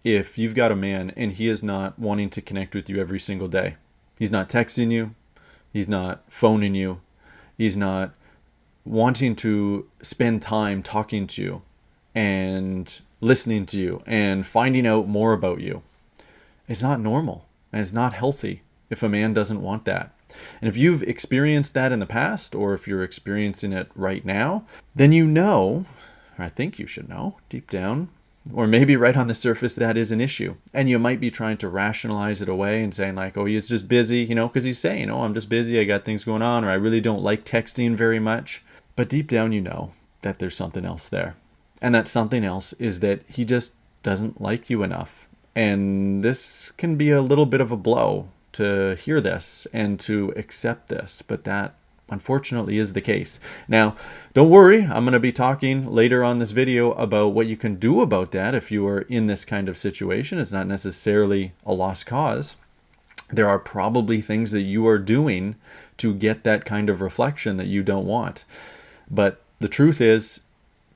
if you've got a man and he is not wanting to connect with you every single day. He's not texting you. He's not phoning you. He's not wanting to spend time talking to you and listening to you and finding out more about you. It's not normal and it's not healthy if a man doesn't want that. And if you've experienced that in the past, or if you're experiencing it right now, then you know, or I think you should know deep down, or maybe right on the surface, that is an issue. And you might be trying to rationalize it away and saying like, oh, he's just busy, because he's saying, oh, I'm just busy, I got things going on, or I really don't like texting very much. But deep down, you know that there's something else there. And that something else is that he just doesn't like you enough. And this can be a little bit of a blow to hear this and to accept this, but that unfortunately is the case. Now, don't worry, I'm going to be talking later on this video about what you can do about that if you are in this kind of situation. It's not necessarily a lost cause. There are probably things that you are doing to get that kind of reflection that you don't want. But the truth is,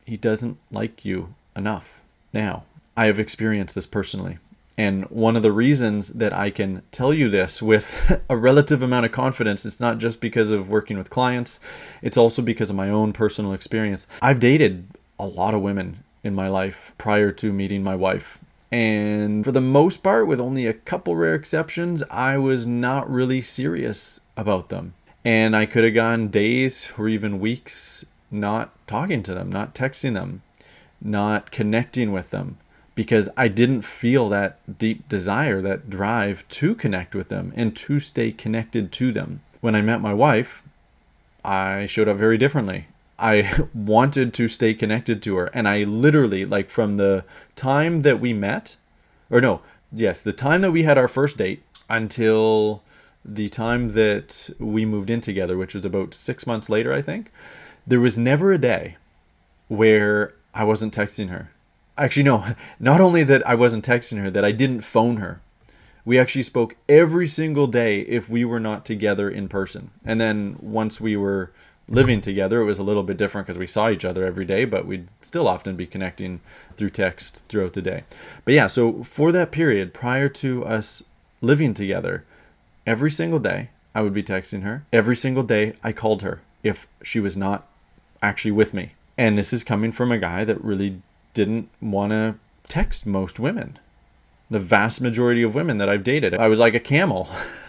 he doesn't like you enough. Now, I have experienced this personally. And one of the reasons that I can tell you this with a relative amount of confidence, it's not just because of working with clients, it's also because of my own personal experience. I've dated a lot of women in my life prior to meeting my wife. And for the most part, with only a couple rare exceptions, I was not really serious about them. And I could have gone days or even weeks not talking to them, not texting them, not connecting with them, because I didn't feel that deep desire, that drive to connect with them and to stay connected to them. When I met my wife, I showed up very differently. I wanted to stay connected to her. And I literally, like from the time that we met, the time that we had our first date until the time that we moved in together, which was about 6 months later, I think, there was never a day where I wasn't texting her. Actually, no, not only that I wasn't texting her, that I didn't phone her. We actually spoke every single day if we were not together in person. And then once we were living together, it was a little bit different because we saw each other every day, but we'd still often be connecting through text throughout the day. But yeah, so for that period prior to us living together, every single day I would be texting her. Every single day I called her if she was not actually with me. And this is coming from a guy that really didn't want to text most women. The vast majority of women that I've dated, I was like a camel.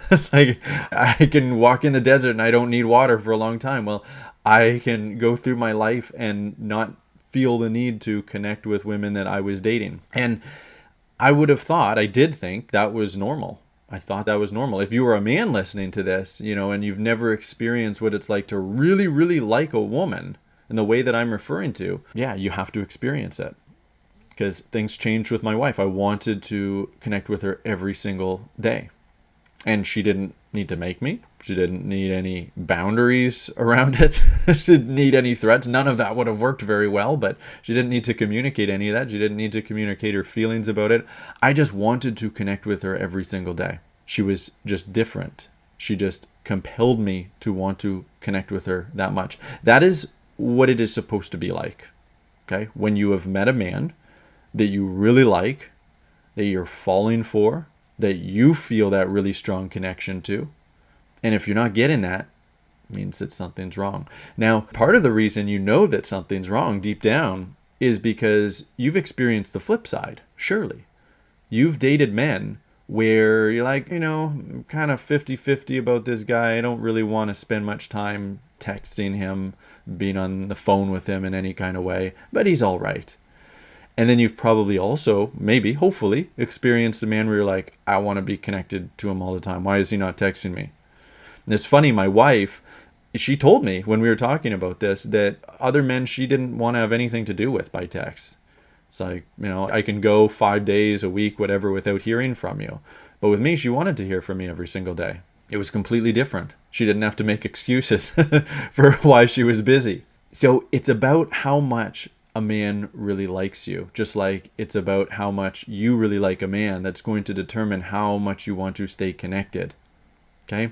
It's like I can walk in the desert and I don't need water for a long time. Well, I can go through my life and not feel the need to connect with women that I was dating. And I did think that was normal. I thought that was normal. If you were a man listening to this, and you've never experienced what it's like to really, really like a woman in the way that I'm referring to, yeah, you have to experience it. Because things changed with my wife. I wanted to connect with her every single day. And she didn't need to make me. She didn't need any boundaries around it. She didn't need any threats. None of that would have worked very well, but she didn't need to communicate any of that. She didn't need to communicate her feelings about it. I just wanted to connect with her every single day. She was just different. She just compelled me to want to connect with her that much. That is what it is supposed to be like. Okay? When you have met a man that you really like, that you're falling for, that you feel that really strong connection to, and if you're not getting that, it means that something's wrong. Now, part of the reason you know that something's wrong deep down is because you've experienced the flip side, surely. You've dated men where you're like, I'm kind of 50-50 about this guy. I don't really want to spend much time texting him, being on the phone with him in any kind of way, but he's all right. And then you've probably also, maybe, hopefully, experienced a man where you're like, I want to be connected to him all the time. Why is he not texting me? And it's funny, my wife, she told me when we were talking about this that other men she didn't want to have anything to do with by text. It's like, I can go 5 days, a week, whatever, without hearing from you. But with me, she wanted to hear from me every single day. It was completely different. She didn't have to make excuses for why she was busy. So it's about how much a man really likes you, just like it's about how much you really like a man that's going to determine how much you want to stay connected. Okay?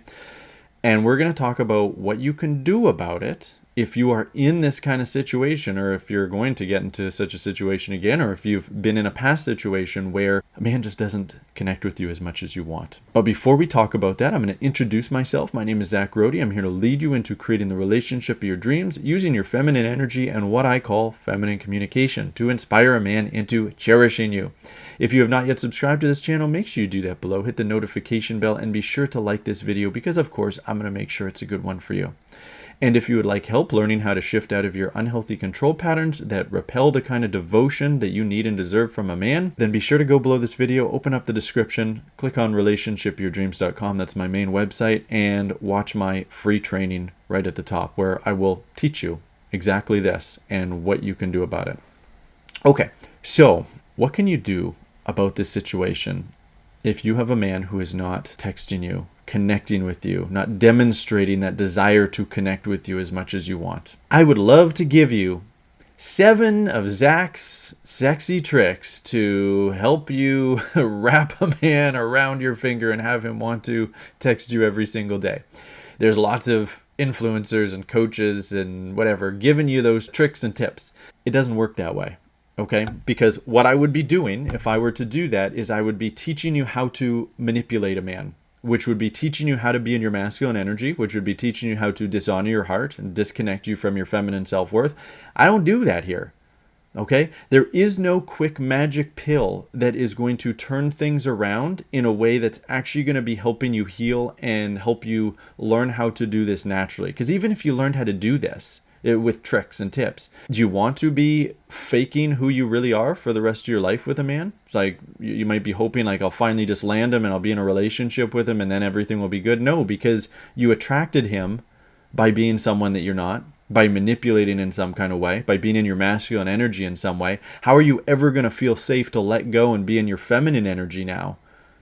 And we're going to talk about what you can do about it if you are in this kind of situation, or if you're going to get into such a situation again, or if you've been in a past situation where a man just doesn't connect with you as much as you want. But before we talk about that, I'm going to introduce myself. My name is Zach Rohde. I'm here to lead you into creating the relationship of your dreams using your feminine energy and what I call feminine communication to inspire a man into cherishing you. If you have not yet subscribed to this channel, make sure you do that below. Hit the notification bell and be sure to like this video because, of course, I'm going to make sure it's a good one for you. And if you would like help learning how to shift out of your unhealthy control patterns that repel the kind of devotion that you need and deserve from a man, then be sure to go below this video, open up the description, click on relationshipyourdreams.com. That's my main website, and watch my free training right at the top where I will teach you exactly this and what you can do about it. Okay, so what can you do about this situation if you have a man who is not texting you, connecting with you, not demonstrating that desire to connect with you as much as you want? I would love to give you 7 of Zach's sexy tricks to help you wrap a man around your finger and have him want to text you every single day. There's lots of influencers and coaches and whatever giving you those tricks and tips. It doesn't work that way. Okay, because what I would be doing if I were to do that is I would be teaching you how to manipulate a man, which would be teaching you how to be in your masculine energy, which would be teaching you how to dishonor your heart and disconnect you from your feminine self-worth. I don't do that here. Okay, there is no quick magic pill that is going to turn things around in a way that's actually going to be helping you heal and help you learn how to do this naturally. Because even if you learned how to do this, with tricks and tips, do you want to be faking who you really are for the rest of your life with a man? It's like you might be hoping like I'll finally just land him and I'll be in a relationship with him and then everything will be good. No, because you attracted him by being someone that you're not, by manipulating in some kind of way, by being in your masculine energy in some way. How are you ever going to feel safe to let go and be in your feminine energy now?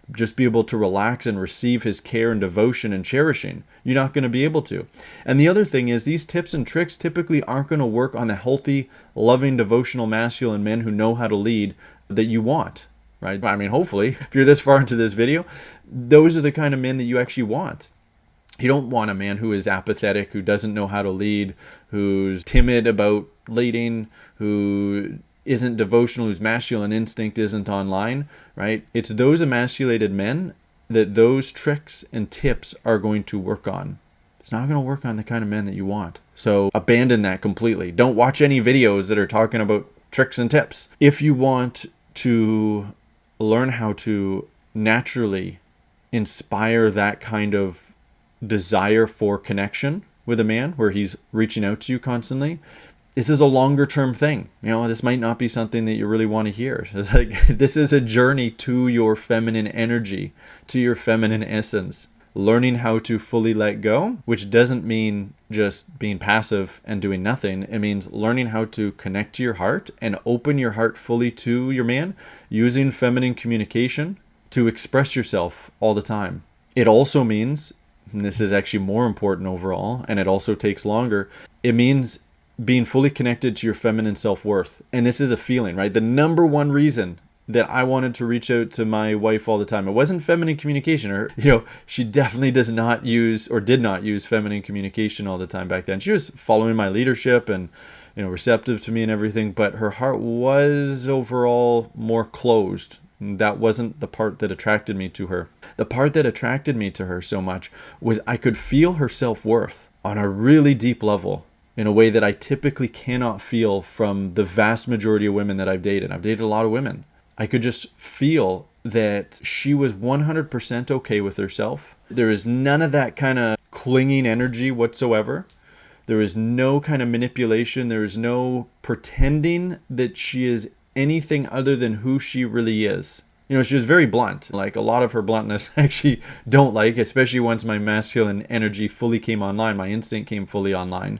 Just be able to relax and receive his care and devotion and cherishing. You're not going to be able to. And the other thing is these tips and tricks typically aren't going to work on the healthy, loving, devotional, masculine men who know how to lead that you want, right? I mean, hopefully, if you're this far into this video, those are the kind of men that you actually want. You don't want a man who is apathetic, who doesn't know how to lead, who's timid about leading, who isn't devotional, whose masculine instinct isn't online, right? It's those emasculated men that those tricks and tips are going to work on. It's not going to work on the kind of men that you want. So abandon that completely. Don't watch any videos that are talking about tricks and tips. If you want to learn how to naturally inspire that kind of desire for connection with a man where he's reaching out to you constantly, this is a longer term thing. You know, this might not be something that you really want to hear. It's like, this is a journey to your feminine energy, to your feminine essence. Learning how to fully let go, which doesn't mean just being passive and doing nothing. It means learning how to connect to your heart and open your heart fully to your man, using feminine communication to express yourself all the time. It also means, and this is actually more important overall, and it also takes longer, it means being fully connected to your feminine self-worth. And this is a feeling, right? The number one reason that I wanted to reach out to my wife all the time, it wasn't feminine communication. Or, she definitely does not use or did not use feminine communication all the time back then. She was following my leadership and, receptive to me and everything, but her heart was overall more closed. That wasn't the part that attracted me to her. The part that attracted me to her so much was I could feel her self-worth on a really deep level, in a way that I typically cannot feel from the vast majority of women that I've dated. I've dated a lot of women. I could just feel that she was 100% okay with herself. There is none of that kind of clinging energy whatsoever. There is no kind of manipulation. There is no pretending that she is anything other than who she really is. She was very blunt. Like, a lot of her bluntness I actually don't like, especially once my masculine energy fully came online, my instinct came fully online.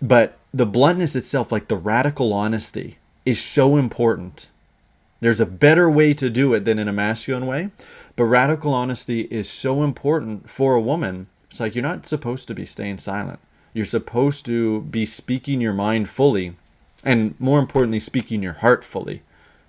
But the bluntness itself, like the radical honesty, is so important. There's a better way to do it than in a masculine way, but radical honesty is so important for a woman. It's like, you're not supposed to be staying silent. You're supposed to be speaking your mind fully, and more importantly, speaking your heart fully,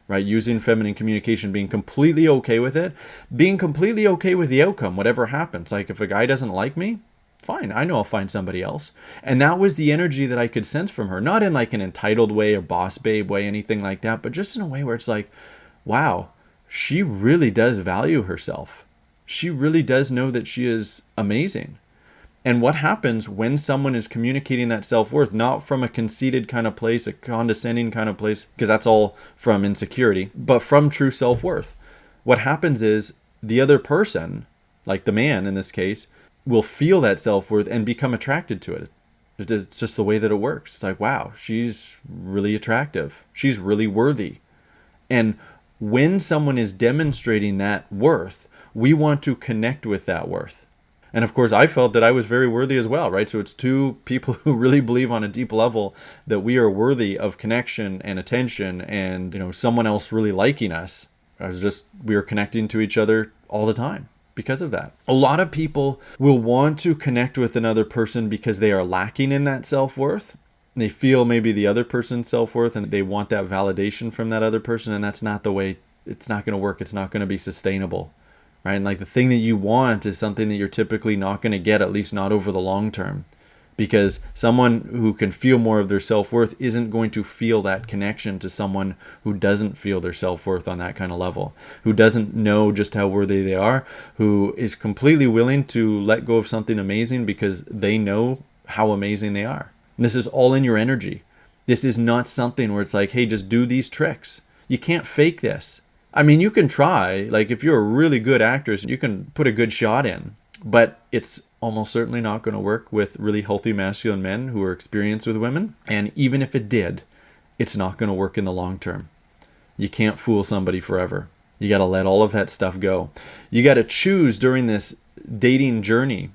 right? Using feminine communication, being completely okay with it, being completely okay with the outcome, whatever happens. Like, if a guy doesn't like me, Fine, I know I'll find somebody else. And that was the energy that I could sense from her, not in like an entitled way or boss babe way, anything like that, but just in a way where it's like, wow, she really does value herself. She really does know that she is amazing. And what happens when someone is communicating that self-worth, not from a conceited kind of place, a condescending kind of place, because that's all from insecurity, but from true self-worth? What happens is the other person, like the man in this case, will feel that self-worth and become attracted to it. It's just the way that it works. It's like, wow, she's really attractive. She's really worthy. And when someone is demonstrating that worth, we want to connect with that worth. And of course, I felt that I was very worthy as well, right? So it's two people who really believe on a deep level that we are worthy of connection and attention and, someone else really liking us. We are connecting to each other all the time because of that. A lot of people will want to connect with another person because they are lacking in that self-worth. They feel maybe the other person's self-worth and they want that validation from that other person, and that's not the way. It's not going to work. It's not going to be sustainable, right? And like the thing that you want is something that you're typically not going to get, at least not over the long term, because someone who can feel more of their self-worth isn't going to feel that connection to someone who doesn't feel their self-worth on that kind of level, who doesn't know just how worthy they are, who is completely willing to let go of something amazing because they know how amazing they are. And this is all in your energy. This is not something where it's like, hey, just do these tricks. You can't fake this. I mean, you can try. Like if you're a really good actress, you can put a good shot in, but it's almost certainly not going to work with really healthy masculine men who are experienced with women. And even if it did, it's not going to work in the long term. You can't fool somebody forever. You got to let all of that stuff go. You got to choose during this dating journey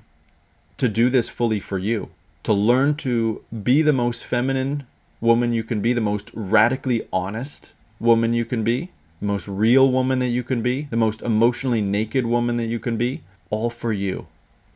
to do this fully for you, to learn to be the most feminine woman you can be, the most radically honest woman you can be, the most real woman that you can be, the most emotionally naked woman that you can be, all for you.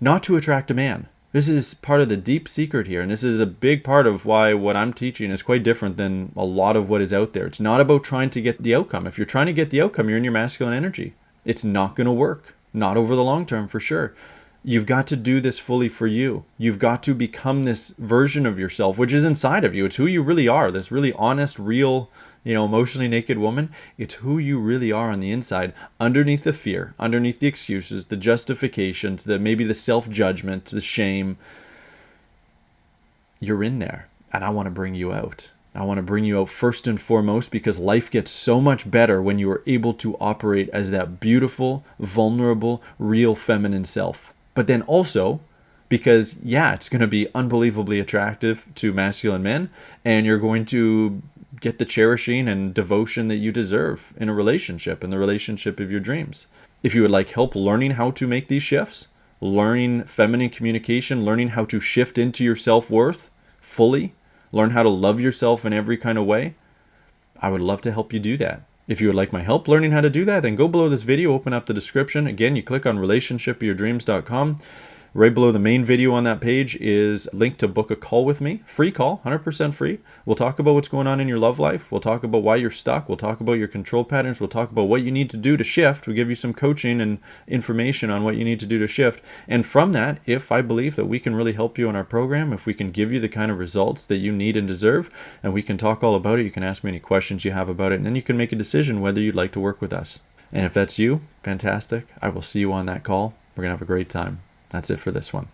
Not to attract a man. This is part of the deep secret here, and this is a big part of why what I'm teaching is quite different than a lot of what is out there. It's not about trying to get the outcome. If you're trying to get the outcome, you're in your masculine energy. It's not going to work. Not over the long term, for sure. You've got to do this fully for you. You've got to become this version of yourself, which is inside of you. It's who you really are. This really honest, real, emotionally naked woman. It's who you really are on the inside, underneath the fear, underneath the excuses, the justifications, maybe the self-judgment, the shame. You're in there, and I want to bring you out. I want to bring you out first and foremost because life gets so much better when you are able to operate as that beautiful, vulnerable, real feminine self. But then also because, it's going to be unbelievably attractive to masculine men, and you're going to get the cherishing and devotion that you deserve in a relationship, in the relationship of your dreams. If you would like help learning how to make these shifts, learning feminine communication, learning how to shift into your self-worth fully, learn how to love yourself in every kind of way, I would love to help you do that. If you would like my help learning how to do that, then go below this video, open up the description. Again, you click on relationshipofyourdreams.com. Right below the main video on that page is a link to book a call with me. Free call, 100% free. We'll talk about what's going on in your love life. We'll talk about why you're stuck. We'll talk about your control patterns. We'll talk about what you need to do to shift. We'll give you some coaching and information on what you need to do to shift. And from that, if I believe that we can really help you in our program, if we can give you the kind of results that you need and deserve, and we can talk all about it, you can ask me any questions you have about it, and then you can make a decision whether you'd like to work with us. And if that's you, fantastic. I will see you on that call. We're going to have a great time. That's it for this one.